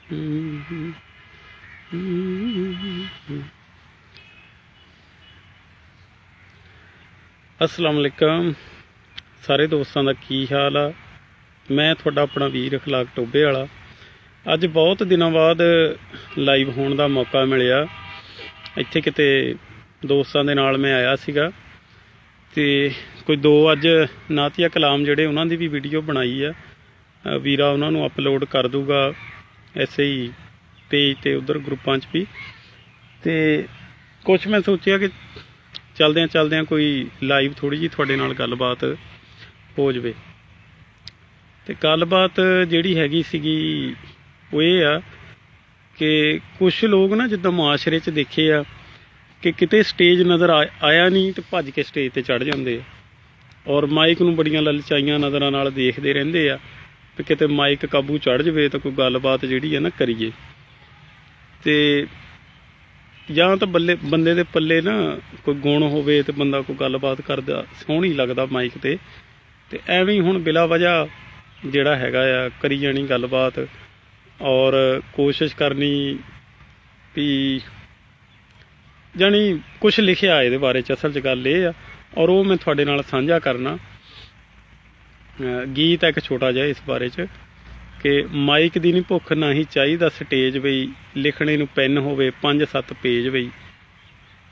अस्सलाम वालेकुम सारे दोस्तों का की हाल आ। मैं थोड़ा अपना वीर अखलाक टोबे वाला अज बहुत दिनों बाद लाइव होने का मौका मिलिया। इत्थे किते दोस्तों के नाल मैं आया सीगा ते कोई दो अज नातिया कलाम जिहड़े उन्हां दी भी वीडियो बनाई आ। वीरा उन्होंने अपलोड कर दूगा ऐसे ही पेज ते उधर ग्रुपां च भी। ते कुछ मैं सोचिया कि चलद्यां चलद्यां कोई लाइव थोड़ी जी थोड़े नाल गलबात हो जाए। तो गलबात जिहड़ी हैगी सीगी वो ये आ कि कुछ लोग ना जिद्दां मुआशरे च देखे आ कि किते स्टेज नज़र आया नहीं तो भज के स्टेज ते चढ़ जाते और माइक नूं बड़ियां ललचाइयां नज़रां नाल देखदे रहिंदे आ कि किते माइक काबू चढ़ जाए तो कोई गलबात जिहड़ी है ना करिए। ते जां तो बंदे दे पल्ले ना कोई गुण होवे ते बंदा कोई गलबात करदा सोहनी लगदा माइक ते एवें ही हुण बिला वजह जिहड़ा हैगा आ करी जानी गलबात और कोशिश करनी भी जानी कुछ लिखिया इहदे बारे च। असल च गल ये आ और वो मैं तुहाडे नाल साझा करना। गीत है एक छोटा जिहा इस बारे च कि माइक दी नहीं भुख ना ही चाहिदा स्टेज बई लिखने नूं पैन होवे 5-7 पेज बई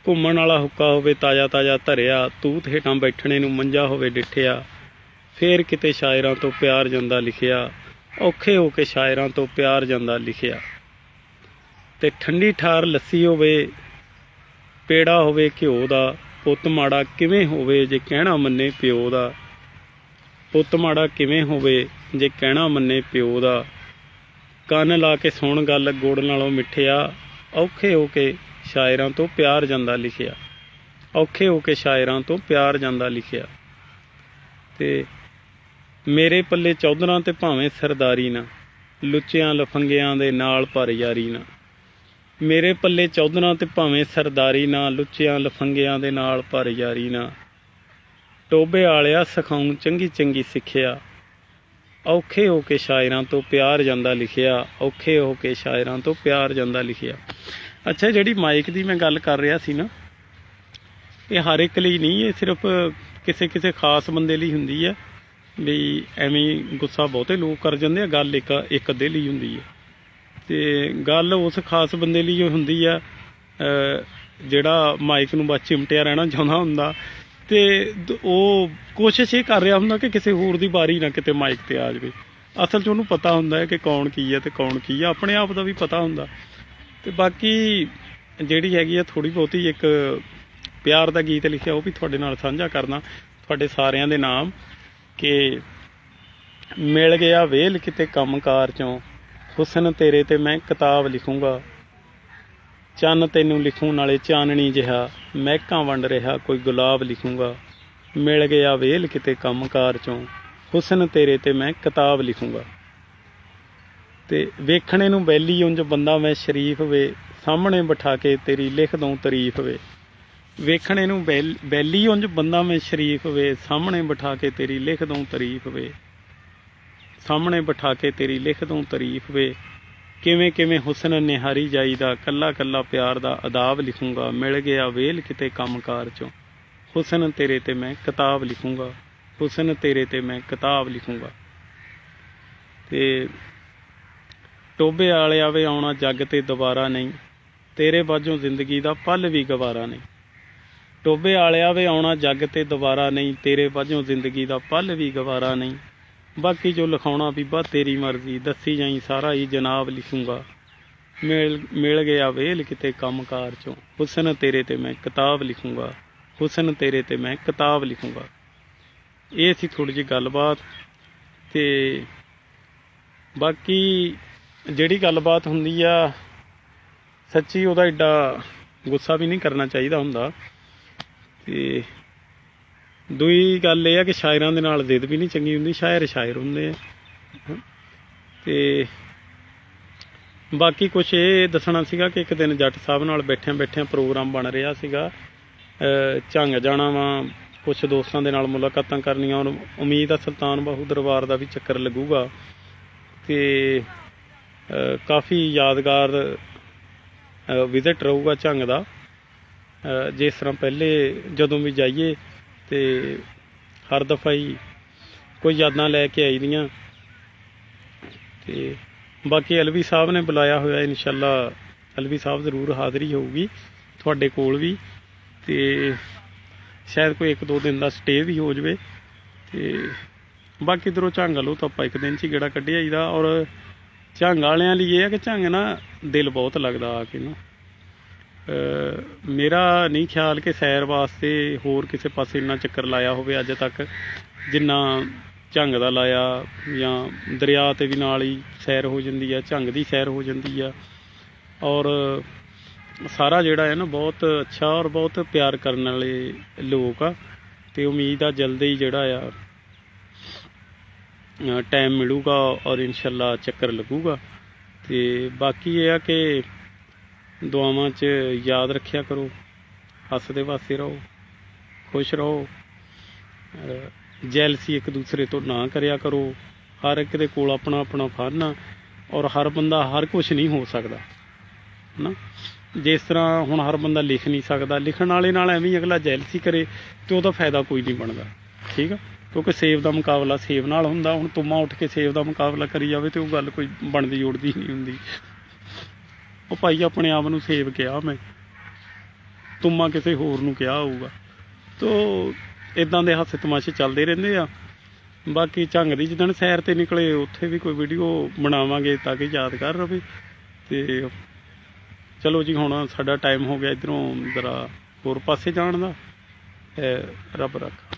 घूमण वाला हुक्का होवे ताज़ा ताज़ा धरिया तूत हेठां बैठने नूं मंजा होवे डिठिया फिर किते शायरां तो प्यार जंदा लिखिया औखे हो के शायरां तो प्यार जंदा लिखिया ते ठंडी ठार लस्सी होवे पेड़ा होवे घिओ दा पुत्त माड़ा किवें होवे जे कहना मन्ने प्यो दा पुत्त माड़ा किवें होवे जे कहना मन्ने प्यो दा कंन ला के सुण गल गुड़ नालों मिठिया औखे हो के शायरां तो प्यार जंदा लिखिया औखे हो के शायरां तो प्यार जंदा लिखिया ते मेरे पल्ले चौधरां ते भावें सरदारी ना लुच्चियां लफंगियां दे नाल पर यारी ना मेरे पल्ले चौधरां ते भावें सरदारी ना लुच्चियां लफंगियां दे नाल पर यारी ना टोबे आलिया सिखाऊं चंगी चंगी सिक्खिया औखे हो के शायरां तो प्यार जंदा लिखिया औखे हो के शायरां तो प्यार जंदा लिखिया। अच्छा जिहड़ी माइक दी मैं गल कर रहा सी ना ये हर एक लई नहीं, ये सिर्फ किसे किसे खास बंदे लई हुंदी है भी एवें गुस्सा बहुते लोग कर जांदे आ। गल एक अद्धे लई हुंदी है ते गल उस खास बंदे लई हुंदी है जिहड़ा माइक नूं बस चिमटिया रहना चाहुंदा हुंदा ते ਉਹ कोशिश ये कर रहा ਹੁੰਦਾ कि किसी होर दी बारी ना किते माइक ते आ जाए। असल च ਉਹਨੂੰ पता ਹੁੰਦਾ है कि कौन की है तो कौन की है, अपने आप का भी पता ਹੁੰਦਾ। ਤੇ बाकी ਜਿਹੜੀ ਹੈਗੀ ਆ थोड़ी ਬਹੁਤੀ एक प्यार का गीत लिखिया वो भी ਤੁਹਾਡੇ ਨਾਲ ਸਾਂਝਾ करना ਤੁਹਾਡੇ ਸਾਰਿਆਂ ਦੇ नाम कि मिल गया वेल किते कम कार चों हुसन तेरे ते मैं किताब लिखूँगा चन्न तैनूं लिखूँ नाले चाननी जिहा महकां वंड रिहा कोई गुलाब लिखूँगा मिल गया वेल किते कम कार चों हुसन तेरे ते मैं किताब लिखूँगा ते वेखणे नूं बैली उंज बंदा मैं शरीफ वे सामने बिठा के तेरी लिख दूँ तारीफ वे वेखणे नूं बैली उंज बंदा मैं शरीफ वे सामने बिठा के तेरी लिख दूँ तारीफ वे सामने बिठा के तेरी लिख दूँ तारीफ वे किवें किवें हुसन निहारी जाईदा कल्ला कल्ला प्यार दा अदाब लिखूँगा मिल गया वेल किते कम कार चों हुसन तेरे ते मैं किताब लिखूँगा हुसन तेरे ते मैं किताब लिखूँगा। ते टोबे आलिया वे आउणा जग ते दोबारा नहीं तेरे बाजों जिंदगी दा पल भी गवारा नहीं टोबे आलिया वे आउणा जग ते दोबारा नहीं तेरे बाजों जिंदगी दा पल भी गवारा नहीं बाकी जो लिखाउणा बीबा तेरी मर्जी दसी जाई सारा ही जनाब लिखूँगा मिल गया वेल किते कम कार चों हुसन तेरे ते मैं किताब लिखूँगा हुसन तेरे ते मैं किताब लिखूँगा। ये सी थोड़ी जी गलबात ते बाकी जिहड़ी गलबात हुंदी आ सच्ची उहदा एडा गुस्सा भी नहीं करना चाहिदा हुंदा। ते दूई गल यह है कि शायरां दे नाल जिद भी नहीं चंगी हुंदी, शायर शायर हुंदे आ। ते बाकी कुछ ये दसना सीगा कि एक दिन जट साहब नाल बैठिया बैठिया प्रोग्राम बन रहा सीगा झंग जाना वा कुछ दोस्तों के नाल मुलाकातां करनियां और उम्मीद आ सुल्तान बाहू दरबार का भी चक्कर लगूगा। ते ਕਾਫੀ ਯਾਦਗਾਰ ਵਿਜ਼ਿਟ ਰਹੂਗਾ ਝੰਗ ਦਾ। ਜਿਸ ਤਰ੍ਹਾਂ ਪਹਿਲੇ ਜਦੋਂ ਵੀ ਜਾਈਏ ਤੇ ਹਰ ਦਫਾ ਹੀ ਕੋਈ ਯਾਦਾਂ ਲੈ ਕੇ ਆਈ ਦੀਆਂ। ਤੇ ਬਾਕੀ ਅਲਵੀ ਸਾਹਿਬ ਨੇ ਬੁਲਾਇਆ ਹੋਇਆ, ਇਨਸ਼ਾਅੱਲਾ ਅਲਵੀ ਸਾਹਿਬ ਜ਼ਰੂਰ ਹਾਜ਼ਰੀ ਹੋਊਗੀ ਤੁਹਾਡੇ ਕੋਲ ਵੀ, ਤੇ ਸ਼ਾਇਦ ਕੋਈ 1-2 ਦਿਨ ਦਾ ਸਟੇ ਵੀ ਹੋ ਜਾਵੇ। ਤੇ ਬਾਕੀ ਇੱਧਰੋਂ ਝੰਗ ਲਓ ਤਾਂ ਆਪਾਂ 1 ਦਿਨ 'ਚ ਹੀ ਗੇੜਾ ਕੱਢਿਆ ਜਾਈਦਾ। ਔਰ ਝੰਗ ਵਾਲਿਆਂ ਲਈ ਇਹ ਹੈ ਕਿ ਝੰਗ ਨਾ ਦਿਲ ਬਹੁਤ ਲੱਗਦਾ ਆ ਕੇ ਨਾ। ਮੇਰਾ ਨਹੀਂ ਖਿਆਲ ਕਿ ਸੈਰ ਵਾਸਤੇ ਹੋਰ ਕਿਸੇ ਪਾਸੇ ਇੰਨਾ ਚੱਕਰ ਲਾਇਆ ਹੋਵੇ ਅੱਜ ਤੱਕ ਜਿੰਨਾ ਝੰਗ ਦਾ ਲਾਇਆ। ਜਾਂ ਦਰਿਆ 'ਤੇ ਵੀ ਨਾਲ ਹੀ ਸੈਰ ਹੋ ਜਾਂਦੀ ਆ, ਝੰਗ ਦੀ ਸੈਰ ਹੋ ਜਾਂਦੀ ਆ। ਔਰ ਸਾਰਾ ਜਿਹੜਾ ਹੈ ਨਾ ਬਹੁਤ ਅੱਛਾ ਔਰ ਬਹੁਤ ਪਿਆਰ ਕਰਨ ਵਾਲੇ ਲੋਕ ਆ। ਤੇ ਉਮੀਦ ਆ ਜਲਦੀ ਹੀ ਜਿਹੜਾ ਆ ਟਾਈਮ ਮਿਲੂਗਾ ਔਰ ਇਨਸ਼ਾਅੱਲਾ ਚੱਕਰ ਲੱਗੂਗਾ। ਤੇ ਬਾਕੀ ਇਹ ਆ ਕਿ ਦੁਆਵਾਂ 'ਚ ਯਾਦ ਰੱਖਿਆ ਕਰੋ, ਹੱਸਦੇ ਵਸਦੇ ਰਹੋ, ਖੁਸ਼ ਰਹੋ, ਜੈਲਸੀ ਇੱਕ ਦੂਸਰੇ ਤੋਂ ਨਾ ਕਰਿਆ ਕਰੋ। ਹਰ ਇੱਕ ਦੇ ਕੋਲ ਆਪਣਾ ਆਪਣਾ ਫਨ ਆ ਔਰ ਹਰ ਬੰਦਾ ਹਰ ਕੁਛ ਨਹੀਂ ਹੋ ਸਕਦਾ ਨਾ। ਜਿਸ ਤਰ੍ਹਾਂ ਹੁਣ ਹਰ ਬੰਦਾ ਲਿਖ ਨਹੀਂ ਸਕਦਾ, ਲਿਖਣ ਵਾਲੇ ਨਾਲ ਐਵੇਂ ਅਗਲਾ ਜੈਲਸੀ ਕਰੇ ਤੇ ਉਹਦਾ ਫਾਇਦਾ ਕੋਈ ਨਹੀਂ ਬਣਦਾ, ਠੀਕ ਆ। ਕਿਉਂਕਿ ਸੇਬ ਦਾ ਮੁਕਾਬਲਾ ਸੇਬ ਨਾਲ ਹੁੰਦਾ। ਹੁਣ ਤੁਮਾ ਉੱਠ ਕੇ ਸੇਬ ਦਾ ਮੁਕਾਬਲਾ ਕਰੀ ਜਾਵੇ ਤੇ ਉਹ ਗੱਲ ਕੋਈ ਬਣਦੀ ਜੁੜਦੀ ਨਹੀਂ ਹੁੰਦੀ। ਉਹ ਭਾਈ ਆਪਣੇ ਆਪ ਨੂੰ ਸੇਬ ਕਿਹਾ ਮੈਂ, ਤੁਮਾ ਕਿਸੇ ਹੋਰ ਨੂੰ ਕਿਹਾ ਹੋਊਗਾ। ਤੋ ਇੱਦਾਂ ਦੇ ਹਾਸੇ ਤਮਾਸ਼ੇ ਚੱਲਦੇ ਰਹਿੰਦੇ ਆ। ਬਾਕੀ ਝੰਗ ਦੀ ਜਿੱਦਣ ਸੈਰ 'ਤੇ ਨਿਕਲੇ ਉੱਥੇ ਵੀ ਕੋਈ ਵੀਡੀਓ ਬਣਾਵਾਂਗੇ ਤਾਂ ਕਿ ਯਾਦਗਾਰ ਰਹੇ। ਤੇ ਚਲੋ ਜੀ, ਹੁਣ ਸਾਡਾ ਟਾਈਮ ਹੋ ਗਿਆ ਇੱਧਰੋਂ ਜ਼ਰਾ ਹੋਰ ਪਾਸੇ ਜਾਣ ਦਾ। ਰੱਬ ਰੱਖਾ।